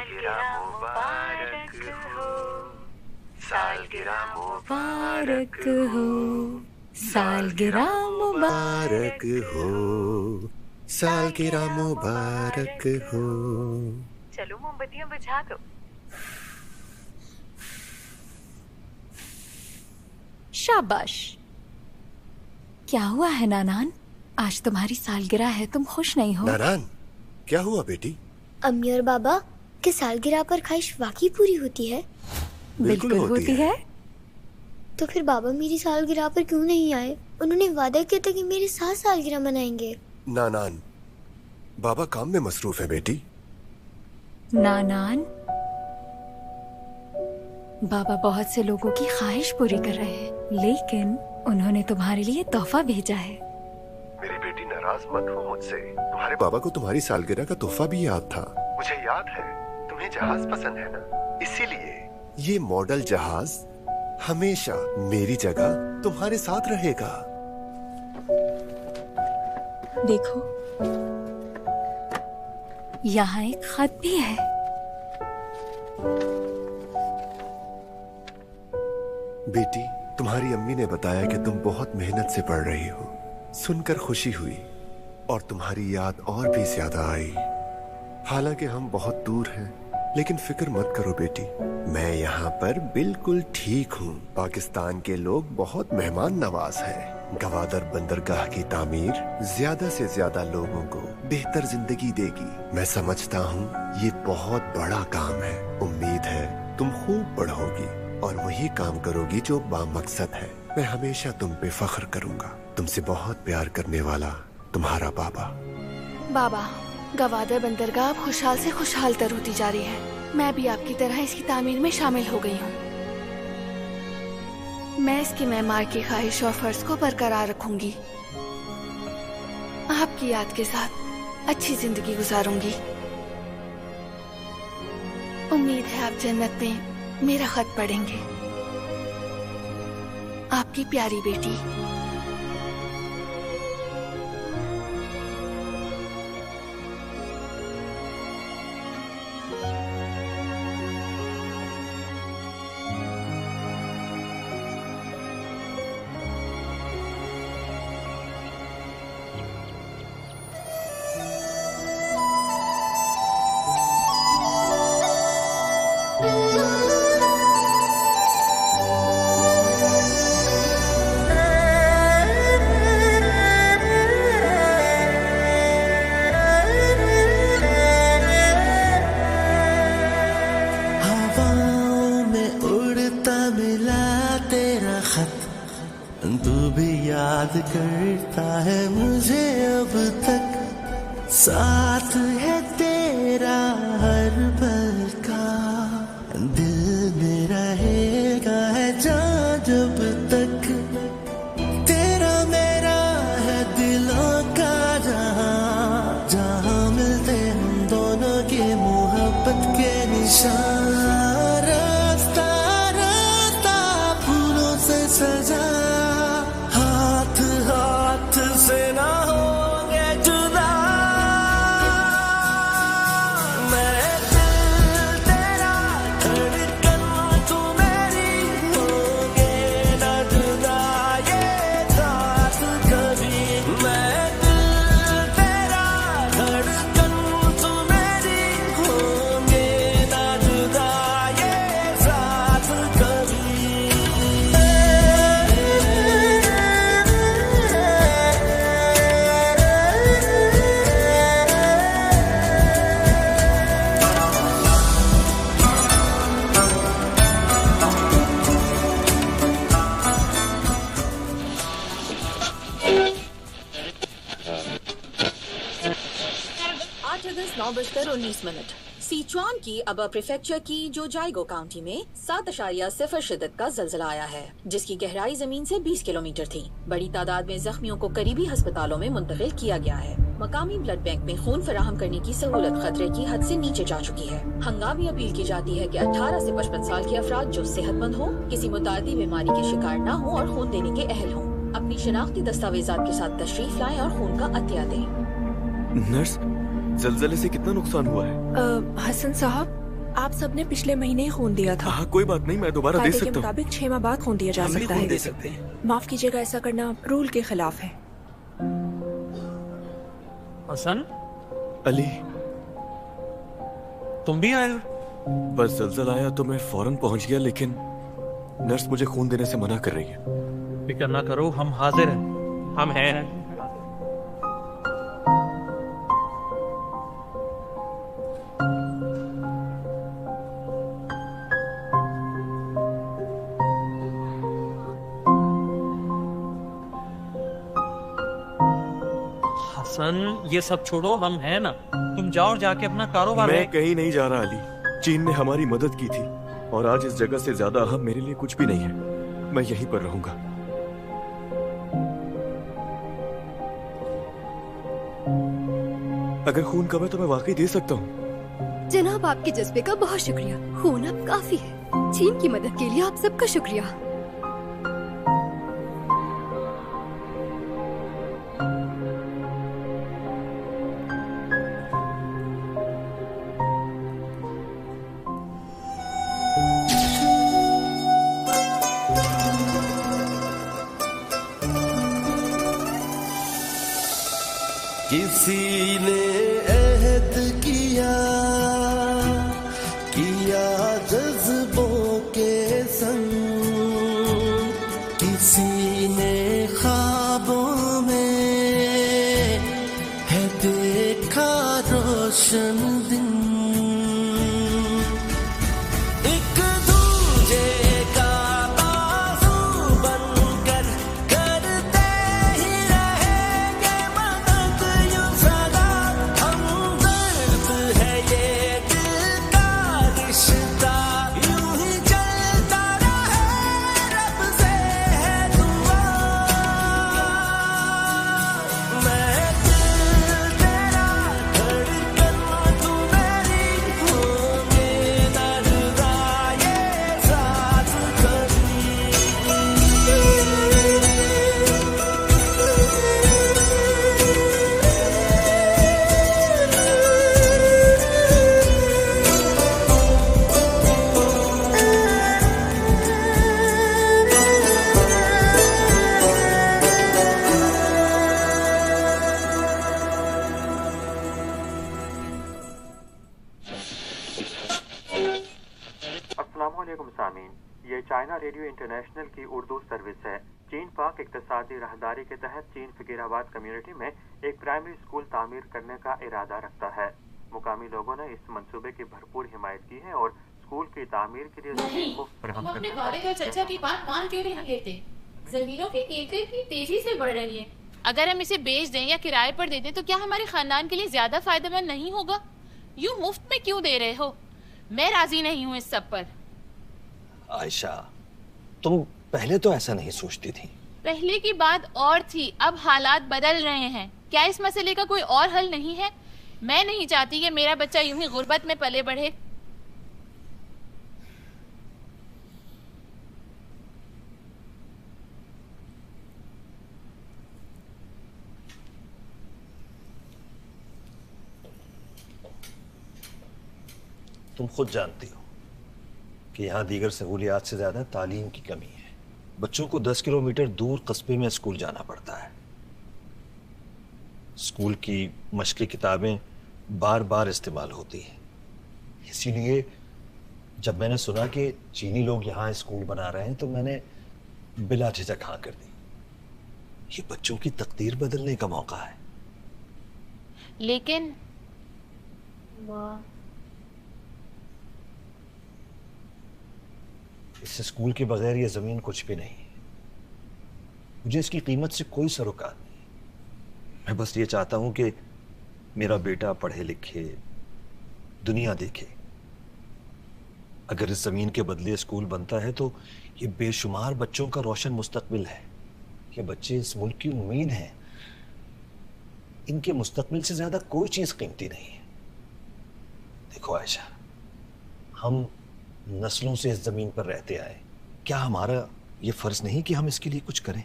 सालगिरह मुबारक हो, सालगिरह मुबारक हो, सालगिरह मुबारक हो, सालगिरह मुबारक हो। चलो मोमबत्तियां बुझा दो। शाबाश। क्या हुआ है नानान? आज तुम्हारी सालगिरह है, तुम खुश नहीं हो? नानान, क्या हुआ बेटी? अम्मी और बाबा की सालगिरह पर ख्वाहिश वाकई पूरी होती है? बिल्कुल होती है। तो फिर बाबा मेरी सालगिरह पर क्यों नहीं आए? उन्होंने वादा किया था कि मेरे साथ सालगिरह मनाएंगे। नानान, बाबा काम में मसरूफ है बेटी। नानान, बाबा बहुत से लोगों की ख्वाहिश पूरी कर रहे हैं, लेकिन उन्होंने तुम्हारे लिए तोहफा भेजा है। मेरी बेटी, नाराज मत हो मुझसे। तुम्हारे बाबा को तुम्हारी सालगिरह का तोहफा भी याद था। मुझे याद है, तुम्हें जहाज पसंद है ना, इसीलिए ये मॉडल जहाज हमेशा मेरी जगह तुम्हारे साथ रहेगा। देखो, यहाँ एक खत भी है। बेटी, तुम्हारी अम्मी ने बताया कि तुम बहुत मेहनत से पढ़ रही हो। सुनकर खुशी हुई और तुम्हारी याद और भी ज्यादा आई। हालांकि हम बहुत दूर हैं, लेकिन फिक्र मत करो बेटी, मैं यहाँ पर बिल्कुल ठीक हूँ। पाकिस्तान के लोग बहुत मेहमान नवाज हैं। गवादर बंदरगाह की तामीर ज्यादा से ज्यादा लोगों को बेहतर जिंदगी देगी। मैं समझता हूँ ये बहुत बड़ा काम है। उम्मीद है तुम खूब पढ़ोगी और वही काम करोगी जो बामकसद है। मैं हमेशा तुम पे फख्र करूँगा। तुमसे बहुत प्यार करने वाला तुम्हारा बाबा। बाबा, गवादर बंदरगाह खुशहाल से खुशहाल तर होती जा रही है। मैं भी आपकी तरह इसकी तामीर में शामिल हो गई हूँ। मैं इसके मेमार की ख्वाहिश और फर्ज को बरकरार रखूंगी। आपकी याद के साथ अच्छी जिंदगी गुजारूंगी। उम्मीद है आप जन्नत में मेरा खत पढ़ेंगे। आपकी प्यारी बेटी। तू भी याद करता है मुझे अब तक। साथ है तेरा हर पल का, दिल में रहेगा है जहाँ जब तक। तेरा मेरा है दिलों का जहाँ, जहाँ मिलते हम दोनों की मोहब्बत के निशान। रास्ता रास्ता फूलों से सजा, हाथ हाथ से ना होंगे जुदा। मैं दिल तेरा, धड़कन तू मेरी, होंगे ना जुदा ये साथ कभी। मैं दिल तेरा, धड़कन तू मेरी, होंगे ना जुदा ये साथ कभी। अगस्त 9:19 सिचुआन की अबा प्रीफेक्चर की जोजाइगो काउंटी में 7.0 शिद्दत का जल्जला आया है, जिसकी गहराई जमीन से 20 किलोमीटर थी। बड़ी तादाद में जख्मियों को करीबी अस्पतालों में मुंतकिल किया गया है। मकामी ब्लड बैंक में खून फराहम करने की सहूलत खतरे की हद से नीचे जा चुकी है। हंगामी अपील की जाती है कि 18 से 55 साल के अफराद जो सेहतमंद हो, किसी मुतादी बीमारी के शिकार न हो और खून देने के अहल हों, अपनी शनाख्ती दस्तावेजात के साथ तशरीफ लाएं और खून का अतिया दें। नर्स, जल्जले से कितना नुकसान हुआ है? हसन साहब, आप सबने पिछले महीने ही खून दिया था। हाँ कोई बात नहीं, मैं दोबारा दे कायदे के सकता हूँ। मुताबिक 6 माह बाद खून दिया जा हम भी सकता खून है। दे सकते हैं। माफ कीजिएगा, ऐसा करना रूल के खिलाफ है। हसन, अली, तुम भी आए हो? बस जल्जला आया तो मैं फौरन पहुंच गया, लेकिन नर्स मुझे खून देने से मना कर रही है। फिक्र ना करो, हम हाजिर हैं। हम हैं। हसन, ये सब छोड़ो, हम हैं ना। तुम जाओ और जाके अपना कारोबार। मैं कहीं नहीं जा रहा अली। चीन ने हमारी मदद की थी और आज इस जगह से ज्यादा अहम मेरे लिए कुछ भी नहीं है। मैं यहीं पर रहूंगा। अगर खून कम है तो मैं वाकई दे सकता हूँ। जनाब, आपके जज्बे का बहुत शुक्रिया। खून अब काफी है। चीन की मदद के लिए आप सबका शुक्रिया। किसी ने अहद किया जज्बों के संग, किसी ने ख्वाबों में है देखा रोशन दिन, एक दूजे का बाजू बनकर करते ही रहेंगे मदद यूं सदा। हमदर्द है ये दिल का रिश्ता, यूं ही चलता रहे, रब से है दुआ। मैं दिल तेरा, धड़कन तू मेरी, होंगे दर्दा ये साथ कभी। अस्सलामुअलैकुम सामीन, ये चाइना रेडियो इंटरनेशनल की उर्दू सर्विस है। चीन पाक इक्तिसादी राहदारी के तहत चीन फिकीराबाद कम्युनिटी में एक प्राइमरी स्कूल तामीर करने का इरादा रखता है। मुकामी लोगों ने इस मंसूबे की भरपूर हिमायत की है और स्कूल की तामीर के लिए जमीन मुफ्त फराहम अपने करने वालिद और चचा की बात मान क्यों नहीं लेते? जमीनों की कीमतें इतनी तेजी से बढ़ रही हैं। अगर हम इसे बेच दें या किराए पर दे दें तो क्या हमारे खानदान के लिए ज्यादा फायदेमंद नहीं होगा? यूं मुफ्त में क्यों दे रहे हो? मैं राजी नहीं हूँ इस सब पर। आयशा, तुम पहले तो ऐसा नहीं सोचती थी। पहले की बात और थी, अब हालात बदल रहे हैं। क्या इस मसले का कोई और हल नहीं है? मैं नहीं चाहती कि मेरा बच्चा यूं ही गुर्बत में पले बढ़े। तुम खुद जानती हो कि यहाँ दीगर सहूलियात से ज्यादा तालीम की कमी है। बच्चों को 10 किलोमीटर दूर कस्बे में स्कूल जाना पड़ता है। स्कूल की मश्क़ी किताबें बार बार इस्तेमाल होती हैं। इसीलिए जब मैंने सुना कि चीनी लोग यहाँ स्कूल बना रहे हैं तो मैंने बिला झिझक हाँ कर दी। ये बच्चों की तकदीर बदलने का मौका है। लेकिन इस स्कूल के बगैर ये जमीन कुछ भी नहीं है। मुझे इसकी कीमत से कोई सरोकार नहीं। मैं बस ये चाहता हूं कि मेरा बेटा पढ़े लिखे, दुनिया देखे। अगर इस जमीन के बदले स्कूल बनता है तो ये बेशुमार बच्चों का रोशन मुस्तकबिल है। ये बच्चे इस मुल्क की उम्मीद हैं। इनके मुस्तकबिल से ज्यादा कोई चीज कीमती नहीं है। देखो आयशा, हम नस्लों से इस जमीन पर रहते आए। क्या हमारा ये फर्ज नहीं कि हम इसके लिए कुछ करें?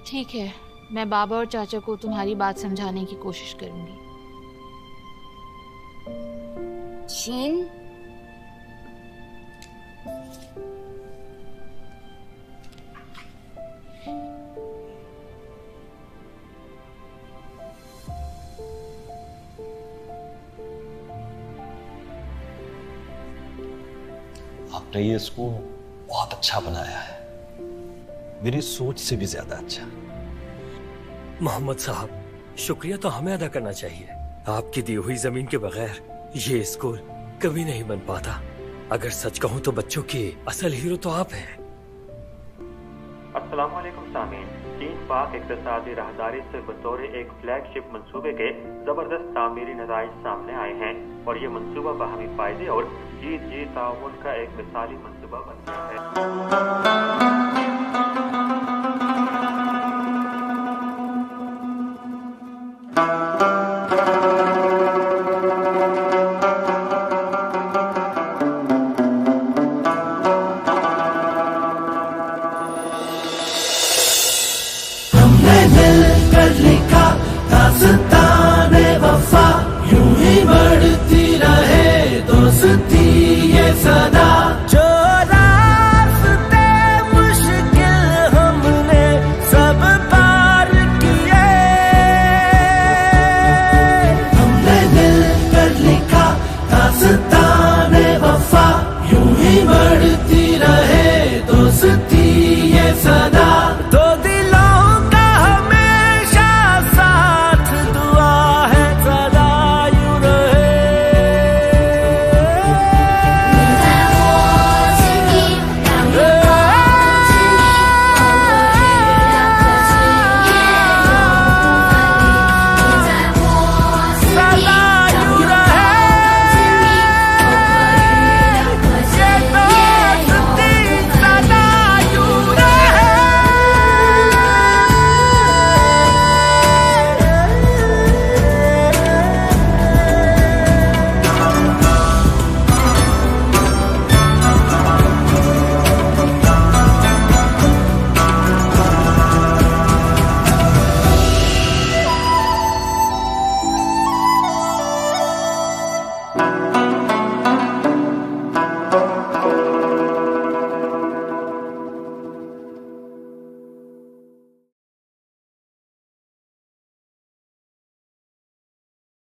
ठीक है, मैं बाबा और चाचा को तुम्हारी बात समझाने की कोशिश करूंगी। चीन आपने ये स्कूल बहुत अच्छा बनाया है, मेरी सोच से भी ज्यादा अच्छा। मोहम्मद साहब, शुक्रिया तो हमें अदा करना चाहिए। आपकी दी हुई जमीन के बगैर ये स्कूल कभी नहीं बन पाता। अगर सच कहूं तो बच्चों के असल हीरो तो आप हैं। अस्सलाम वालेकुम सामीन। चीन पाक इक्तिसादी राहदारी से बतौर एक फ्लैगशिप मंसूबे के जबरदस्त तामीरी नताइज सामने आए हैं और ये मंसूबा बाहमी फायदे और जीत जीत ताउन का एक मिसाली मंसूबा बन गया है। लिखा दास्ताने वफा, यूं ही बढ़ती रहे दोस्ती ये सदा।